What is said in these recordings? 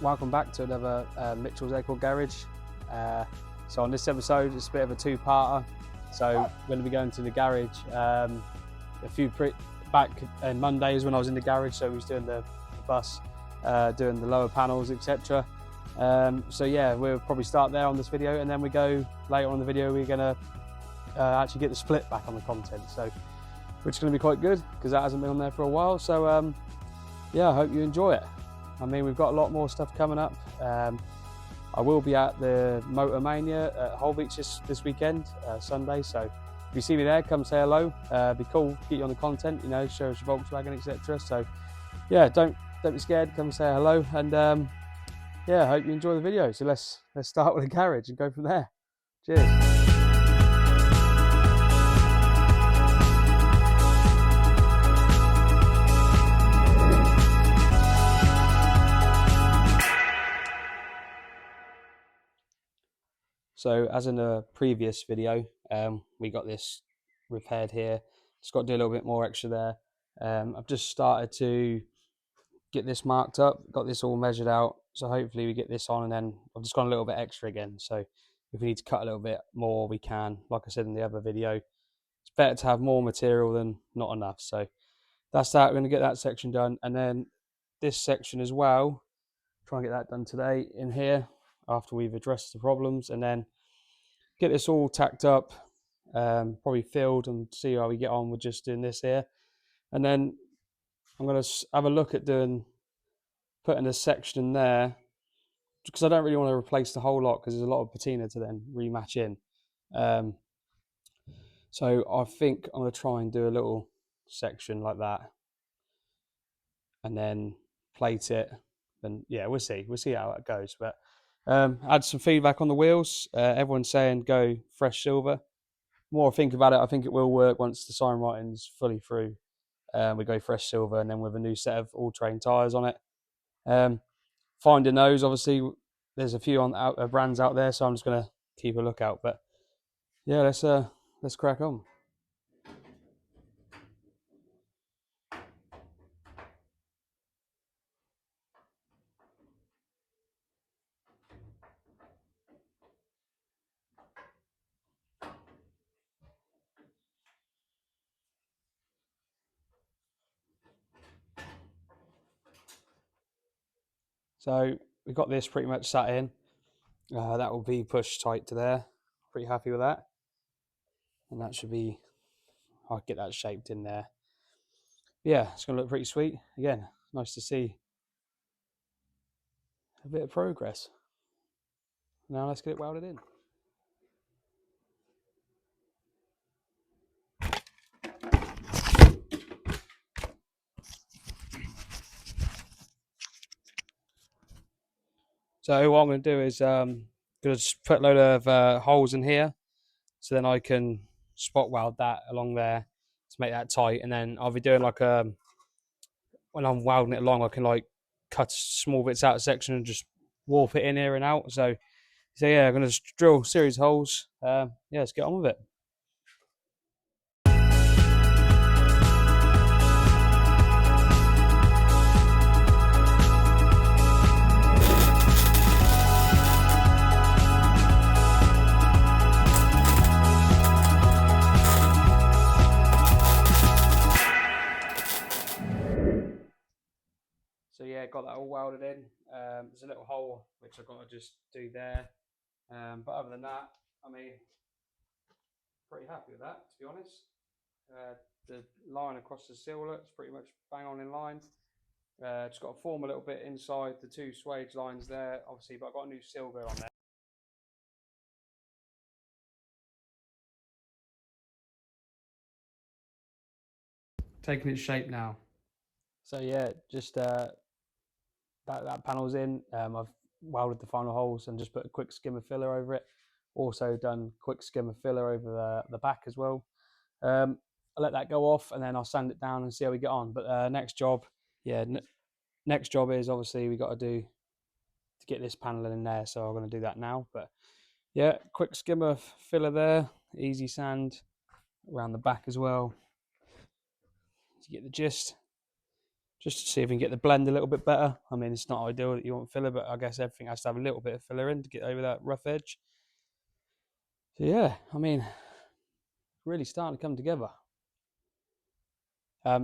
welcome back to another Mitchell's Acorn Garage. So on this episode, it's a bit of a two-parter. So we're going to be going to the garage. Back on Monday is when I was in the garage, so we was doing the bus, doing the lower panels, etc. So yeah, we'll probably start there on this video, and then we go later on in the video. We're going to actually get the split back on the content, so which is going to be quite good because that hasn't been on there for a while. So yeah, I hope you enjoy it. I mean, we've got a lot more stuff coming up. I will be at the Motor Mania at Holbeach this weekend, Sunday. So if you see me there, come say hello. Be cool, get you on the content, you know, show us your Volkswagen, etc. So yeah, don't be scared. Come say hello, and yeah, I hope you enjoy the video. So let's start with the garage and go from there. Cheers. So as in the previous video, we got this repaired here. Just got to do a little bit more extra there. I've just started to get this marked up, got this all measured out. So hopefully we get this on, and then I've just gone a little bit extra again. So if we need to cut a little bit more, we can. Like I said in the other video, it's better to have more material than not enough. So that's that. We're going to get that section done. And then this section as well, try and get that done today in here after we've addressed the problems, and then get this all tacked up, probably filled, and see how we get on with just doing this here. And then I'm going to have a look at putting a section in there, because I don't really want to replace the whole lot because there's a lot of patina to then rematch in. So I think I'm going to try and do a little section like that and then plate it. And yeah, we'll see how it goes. But had some feedback on the wheels. Everyone's saying go fresh silver. The more I think about it, I think it will work once the sign writing's fully through. We go fresh silver, and then with a new set of all-terrain tyres on it. Finding those, obviously, there's a few brands out there, so I'm just going to keep a lookout. But yeah, let's crack on. So we've got this pretty much sat in. That will be pushed tight to there. Pretty happy with that. And that should be, I'll get that shaped in there. Yeah, it's going to look pretty sweet. Again, nice to see a bit of progress. Now let's get it welded in. So what I'm going to do is going to just put a load of holes in here, so then I can spot weld that along there to make that tight, and then I'll be doing like when I'm welding it along, I can like cut small bits out of section and just warp it in here and out. So yeah, I'm going to drill a series of holes. Yeah, let's get on with it. So yeah, got that all welded in. There's a little hole which I've got to just do there. But other than that, I mean, pretty happy with that, to be honest. The line across the seal looks pretty much bang on in line. Just got to form a little bit inside the two swage lines there, obviously, but I've got a new silver on there. Taking its shape now. So yeah, just that panel's in. I've welded the final holes and just put a quick skimmer filler over it. Also done quick skimmer filler over the back as well. I'll let that go off, and then I'll sand it down and see how we get on. But next job, yeah, next job is obviously we got to get this panel in there, so I'm going to do that now. But yeah, quick skimmer filler there, easy sand around the back as well to get the gist. just to see if we can get the blend a little bit better. I mean, it's not ideal that you want filler, but I guess everything has to have a little bit of filler in to get over that rough edge. So yeah, I mean, really starting to come together.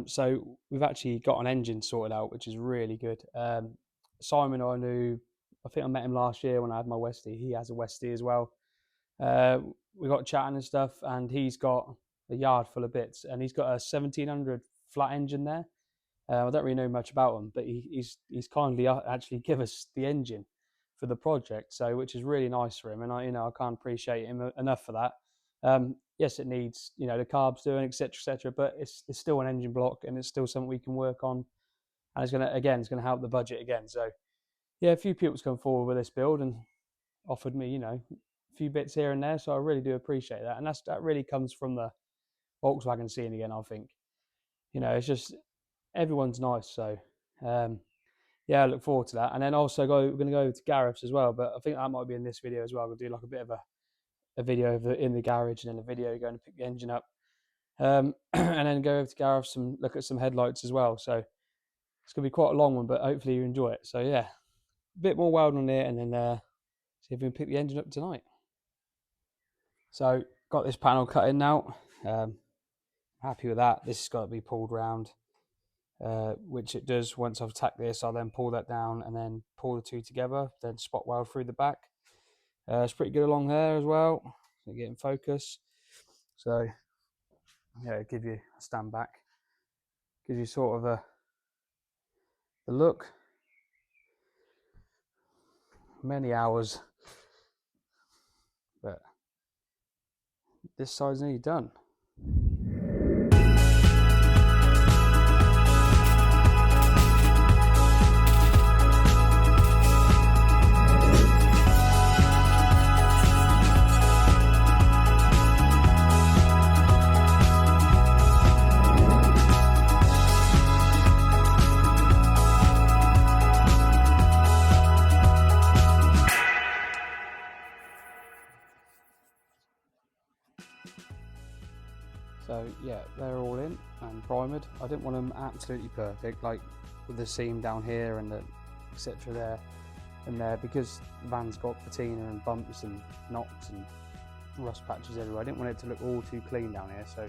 So we've actually got an engine sorted out, which is really good. Simon, I knew, I think I met him last year when I had my Westie. He has a Westie as well. We got chatting and stuff, and he's got a yard full of bits, and he's got a 1700 flat engine there. I don't really know much about him, but he's kindly actually give us the engine for the project, so which is really nice for him, and I can't appreciate him enough for that. Yes, it needs the carbs doing, etc., but it's still an engine block, and it's still something we can work on, and it's gonna help the budget again. So yeah, a few people's come forward with this build and offered me a few bits here and there, so I really do appreciate that, and that really comes from the Volkswagen scene again. I think it's just everyone's nice, so yeah, I look forward to that. And then also we're going to go to Gareth's as well, but I think that might be in this video as well. We'll do like a bit of a video of in the garage, and then a video going to pick the engine up, and then go over to Gareth's and look at some headlights as well. So it's going to be quite a long one, but hopefully you enjoy it. So yeah, a bit more welding on there, and then see if we can pick the engine up tonight. So got this panel cut in now. Happy with that. This has got to be pulled round, which it does. Once I've tacked this, I'll then pull that down and then pull the two together, then spot weld through the back. It's pretty good along there as well, so get in focus. So yeah, give you a stand back, gives you sort of a look. Many hours, but this side's nearly done. So yeah, they're all in and primed. I didn't want them absolutely perfect, like with the seam down here and the etc. there and there, because the van's got patina and bumps and knocks and rust patches everywhere. I didn't want it to look all too clean down here, so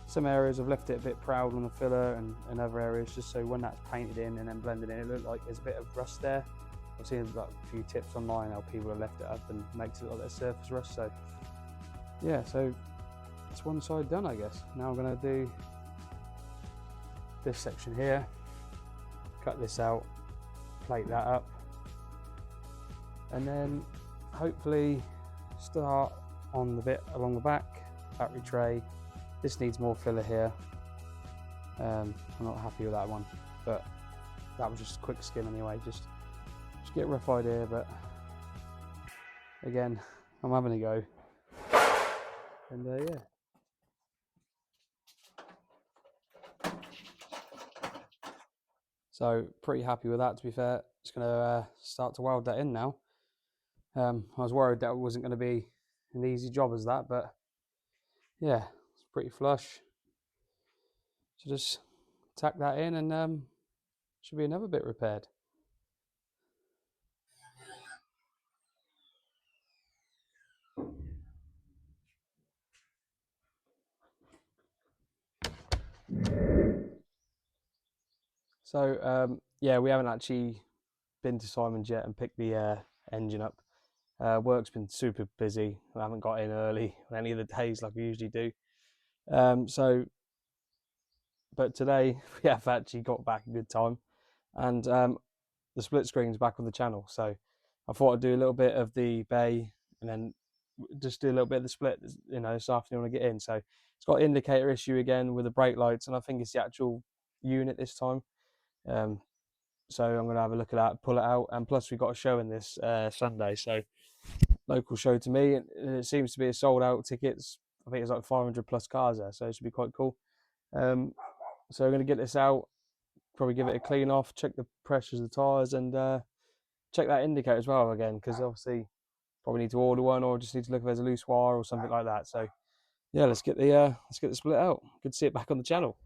some areas I've left it a bit proud on the filler, and other areas just so when that's painted in and then blended in, it looked like there's a bit of rust there. I've seen like a few tips online how people have left it up and makes it look like there's surface rust. So yeah, so it's one side done, I guess. Now I'm going to do this section here, cut this out, plate that up, and then hopefully start on the bit along the back, battery tray. This needs more filler here. I'm not happy with that one, but that was just a quick skim anyway, just get a rough idea. But again, I'm having a go, and yeah. So pretty happy with that, to be fair. Just going to start to weld that in now. I was worried that it wasn't going to be an easy job as that, but yeah, it's pretty flush. So just tack that in, and should be another bit repaired. So yeah, we haven't actually been to Simon's yet and picked the engine up. Work's been super busy. I haven't got in early on any of the days like I usually do. But today we have actually got back in good time, and the split screen's back on the channel. So I thought I'd do a little bit of the bay and then just do a little bit of the split, this afternoon when I get in. So it's got an indicator issue again with the brake lights, and I think it's the actual unit this time. So I'm going to have a look at that, pull it out, and plus we've got a show in this Sunday, so local show to me, and it seems to be a sold out tickets. I think it's like 500 plus cars there, so it should be quite cool. So we're going to get this out, probably give it a clean off, check the pressures of the tyres, and check that indicator as well again, because obviously probably need to order one, or just need to look if there's a loose wire or something like that. So yeah, let's get the split out. Good to see it back on the channel.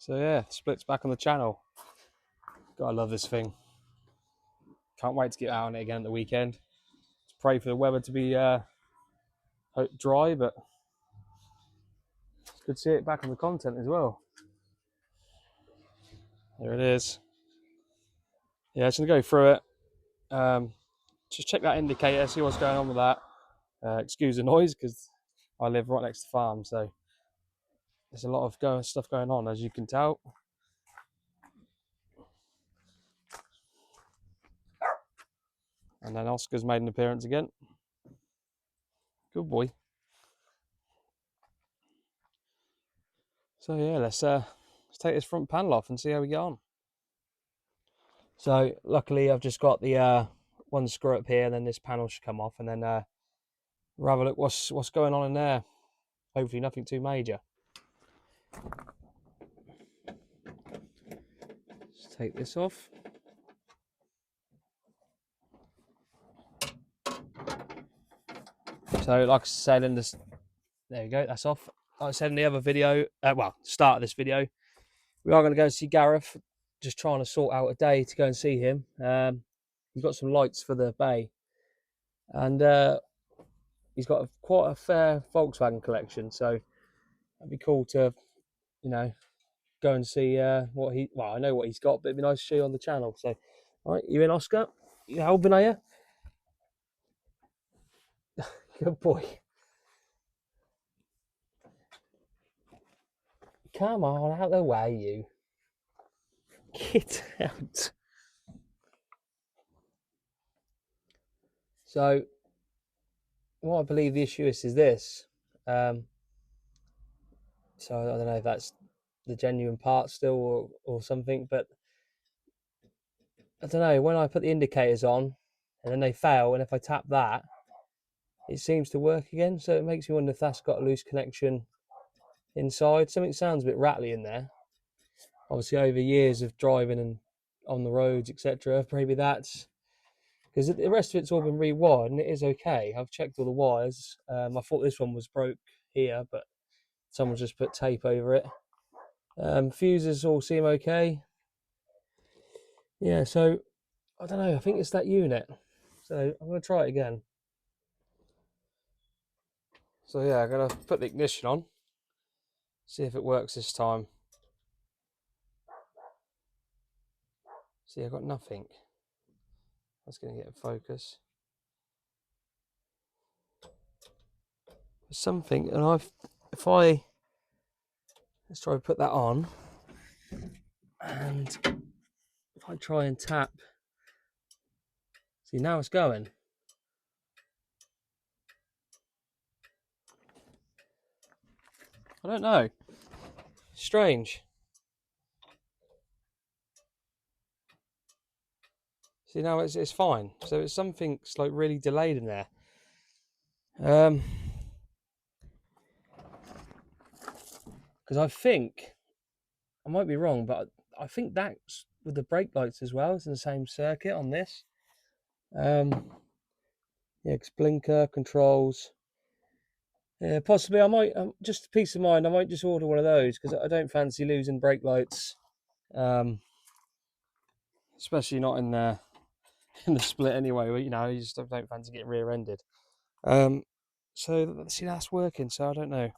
So yeah, split's back on the channel. God, I love this thing. Can't wait to get out on it again at the weekend. Just pray for the weather to be dry, but it's good to see it back on the content as well. There it is. Yeah, just gonna go through it. Just check that indicator, see what's going on with that. Excuse the noise because I live right next to the farm, so there's a lot of stuff going on, as you can tell. And then Oscar's made an appearance again. Good boy. So yeah, let's take this front panel off and see how we get on. So luckily I've just got the one screw up here, and then this panel should come off, and then we'll have a look what's going on in there. Hopefully nothing too major. Let's take this off. So like I said in this, there you go, that's off. Like I said in the other video, start of this video, we are going to go see Gareth, just trying to sort out a day to go and see him. He's got some lights for the bay, and he's got quite a fair Volkswagen collection, so it'd be cool to, go and see what he. Well, I know what he's got, but it'd be nice to show you on the channel. So, all right, you in, Oscar? You helping, are you? Good boy. Come on, out of the way, you. Get out. So, what I believe the issue is this. So I don't know if that's the genuine part still or something, but I don't know. When I put the indicators on and then they fail, and if I tap that, it seems to work again. So it makes me wonder if that's got a loose connection inside. Something sounds a bit rattly in there. Obviously, over years of driving and on the roads, etc., maybe that's because the rest of it's all been rewired and it is okay. I've checked all the wires. I thought this one was broke here, but someone's just put tape over it. Fuses all seem okay. Yeah, so I don't know. I think it's that unit. So I'm going to try it again. So yeah, I'm going to put the ignition on. See if it works this time. See, I've got nothing. That's going to get in focus. There's something, and let's try to put that on, and if I try and tap, see now it's going. I don't know. Strange. See now it's fine. So it's something's like really delayed in there. Because I think I might be wrong, but I think that's with the brake lights as well. It's in the same circuit on this. Yeah, because blinker controls. Yeah, possibly I might, just a peace of mind, I might just order one of those because I don't fancy losing brake lights, especially not in the split anyway. You just don't fancy getting rear-ended. So see, that's working. So I don't know.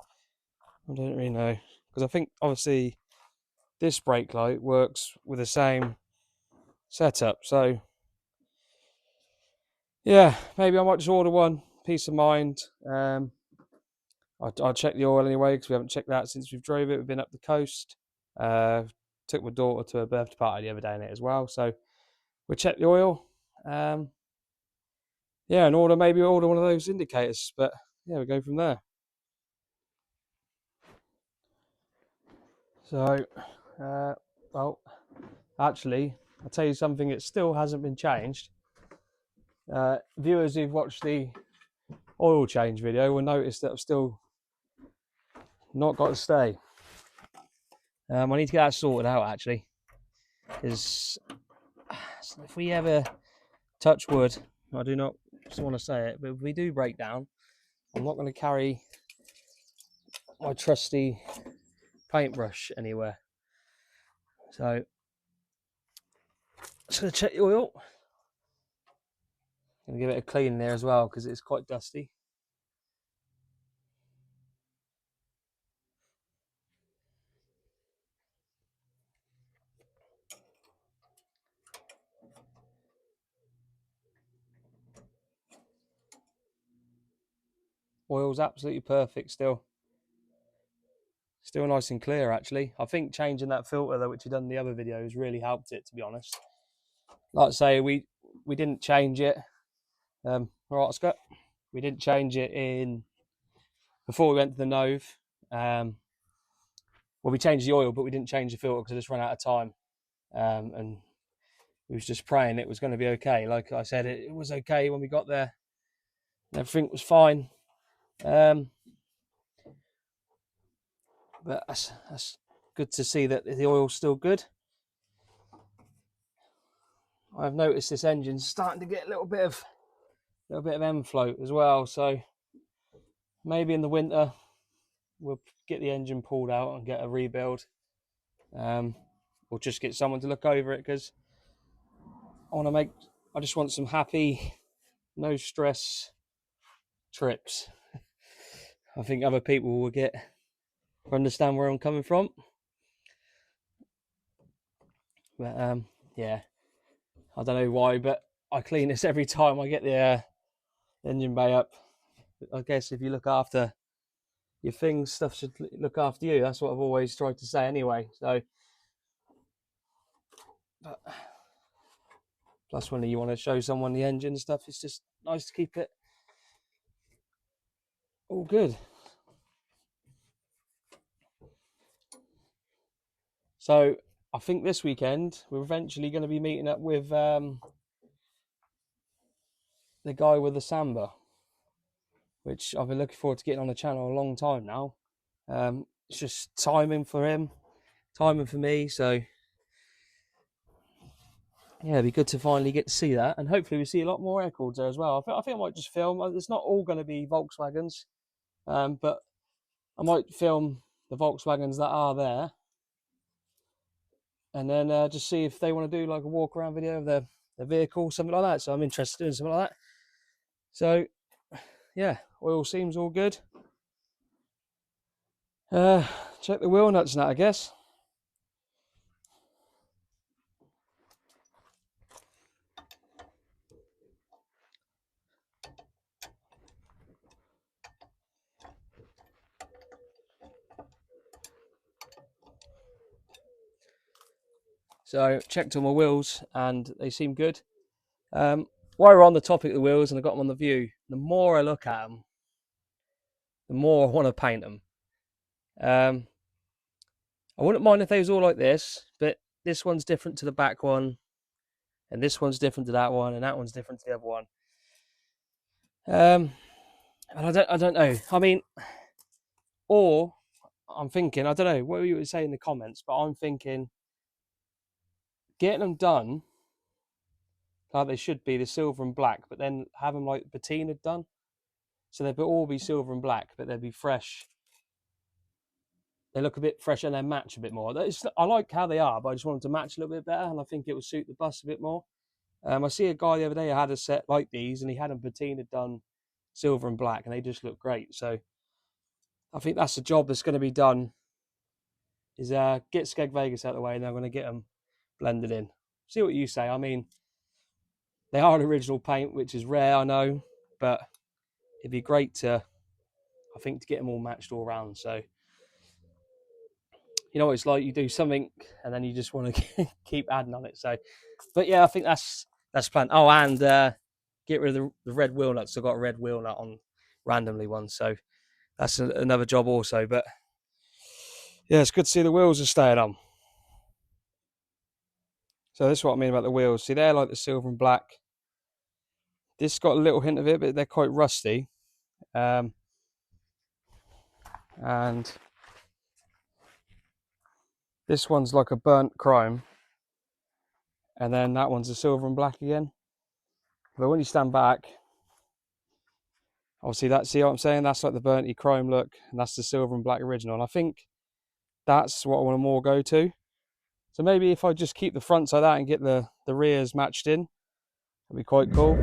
I don't really know because I think obviously this brake light works with the same setup. So yeah, maybe I might just order one. Peace of mind. I'll check the oil anyway because we haven't checked that since we've drove it. We've been up the coast. Took my daughter to a birthday party the other day in it as well. So we'll check the oil. Yeah, and maybe order one of those indicators. But yeah, we go from there. So, well, actually, I'll tell you something that still hasn't been changed. Viewers who've watched the oil change video will notice that I've still not got to stay. I need to get that sorted out actually, because if we ever, touch wood, I do not just want to say it, but if we do break down, I'm not going to carry my trusty paintbrush anywhere. So just going to check the oil. Going to give it a clean there as well because it's quite dusty. Oil's absolutely perfect still. Still nice and clear actually. I think changing that filter though, which we done in the other videos, really helped it, to be honest. Like I say, we didn't change it. All right, Scott. We didn't change it in before we went to the Nove. Well, we changed the oil, but we didn't change the filter because I just ran out of time. And we was just praying it was going to be okay. Like I said, it was okay when we got there. Everything was fine. But that's good to see that the oil's still good. I've noticed this engine's starting to get a little bit of end float as well. So maybe in the winter we'll get the engine pulled out and get a rebuild. Or just get someone to look over it because I just want some happy, no stress trips. I think other people will understand where I'm coming from. But yeah, I don't know why, but I clean this every time I get the engine bay up. I guess if you look after your things, stuff should look after you. That's what I've always tried to say anyway. So, but plus when you want to show someone the engine stuff, it's just nice to keep it all good. So I think this weekend we're eventually going to be meeting up with the guy with the Samba, which I've been looking forward to getting on the channel a long time now. It's just timing for him, timing for me. So yeah, it'd be good to finally get to see that, and hopefully we see a lot more records there as well. I think I might just film. It's not all going to be Volkswagens, but I might film the Volkswagens that are there, and then just see if they want to do like a walk around video of their vehicle, something like that. So I'm interested in something like that. So yeah, oil seems all good. Check the wheel nuts now, I guess. So checked all my wheels and they seem good. While we're on the topic of the wheels and I got them on the view, the more I look at them, the more I want to paint them. I wouldn't mind if they was all like this, but this one's different to the back one, and this one's different to that one, and that one's different to the other one. And I don't know. I mean, or I'm thinking, I don't know what you would say in the comments, but I'm thinking getting them done like they should be, the silver and black, but then have them like patina done, so they'd all be silver and black, but they'd be fresh. They look a bit fresh and they match a bit more. I like how they are, but I just want them to match a little bit better, and I think it will suit the bus a bit more. I see a guy the other day who had a set like these, and he had them patina done silver and black, and they just look great. So I think that's the job that's going to be done, is get Skeg Vegas out of the way, and then I'm going to get them blended in. See what you say. I mean, they are an original paint, which is rare, I know, but it'd be great to get them all matched all around. So you know what it's like, you do something and then you just want to keep adding on it. So, but yeah, I think that's planned. Oh, and get rid of the red wheel nuts. I've got a red wheel nut on randomly one, so that's another job also. But yeah, it's good to see the wheels are staying on. So this is what I mean about the wheels. See, they're like the silver and black. This got a little hint of it, but they're quite rusty. And this one's like a burnt chrome, and then that one's a silver and black again. But when you stand back, obviously see what I'm saying? That's like the burnty chrome look, and that's the silver and black original. And I think that's what I want to more go to. So maybe if I just keep the fronts like that and get the rears matched in, that'd be quite cool.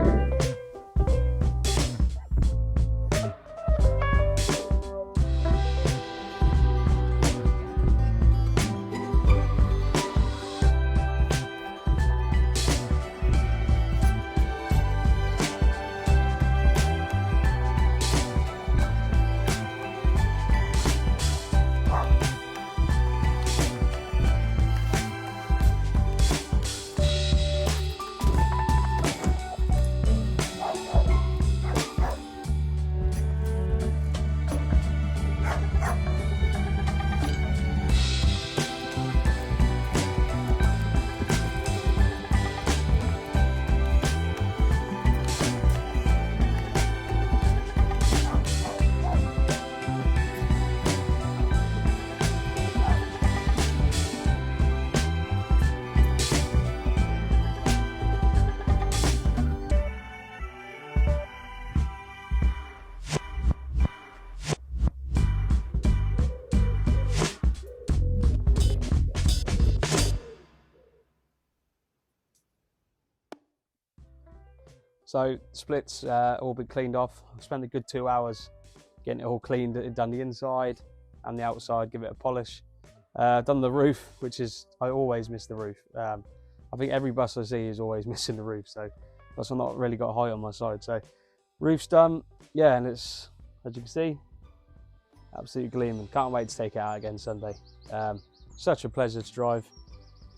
So splits all been cleaned off. I've spent a good 2 hours getting it all cleaned, done the inside and the outside, give it a polish. Done the roof, which is, I always miss the roof. I think every bus I see is always missing the roof, so that's why I've not really got height on my side. So roof's done, yeah, and it's, as you can see, absolutely gleaming. Can't wait to take it out again Sunday. Such a pleasure to drive.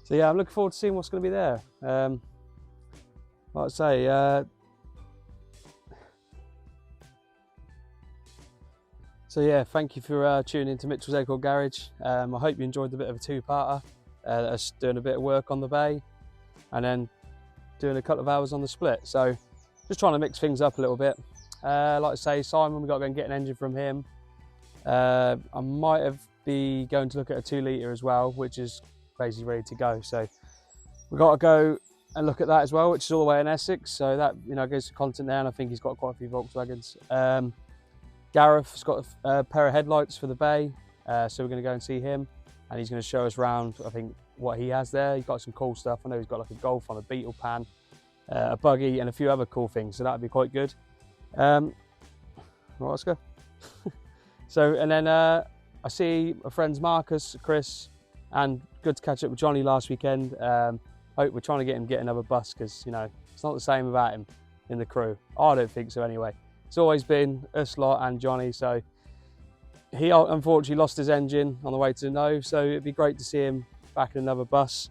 So yeah, I'm looking forward to seeing what's going to be there. Like I say, so yeah, thank you for tuning into Mitchell's Acorn Garage. I hope you enjoyed the bit of a two-parter. Us doing a bit of work on the bay and then doing a couple of hours on the split. So just trying to mix things up a little bit. Like I say, Simon, we've got to go and get an engine from him. I might be going to look at a 2 litre as well, which is basically ready to go. So we've got to go and look at that as well, which is all the way in Essex. So that, you know, goes to content there, and I think he's got quite a few Volkswagens. Gareth's got a pair of headlights for the bay, so we're going to go and see him, and he's going to show us around, I think, what he has there. He's got some cool stuff. I know he's got like a Golf on a Beetle pan, a buggy, and a few other cool things, so that'd be quite good. Right, let's go. So, and then I see my friends Marcus, Chris, and good to catch up with Johnny last weekend. Hope we're trying to get him get another bus, because, you know, it's not the same without him in the crew. I don't think so anyway. It's always been us lot and Johnny, so he unfortunately lost his engine on the way to the Nove, so it'd be great to see him back in another bus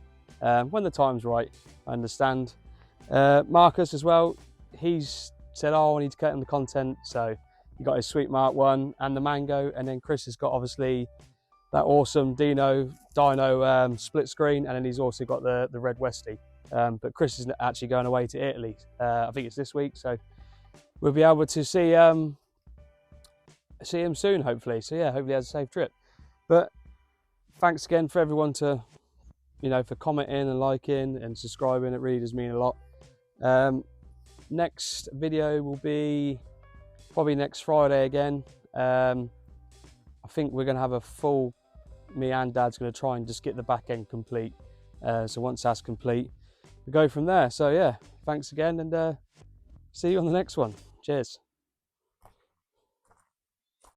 when the time's right, I understand. Marcus as well, he's said, oh, I need to cut him the content, so he got his Sweet Mark 1 and the Mango, and then Chris has got obviously that awesome dyno split screen, and then he's also got the red Westie. But Chris is actually going away to Italy, I think it's this week, so we'll be able to see him soon, hopefully. So yeah, hopefully he has a safe trip. But thanks again for everyone to, you know, for commenting and liking and subscribing. It really does mean a lot. Next video will be probably next Friday again. I think we're going to have a full, me and Dad's going to try and just get the back end complete. So once that's complete, we go from there. So yeah, thanks again, and see you on the next one. Cheers.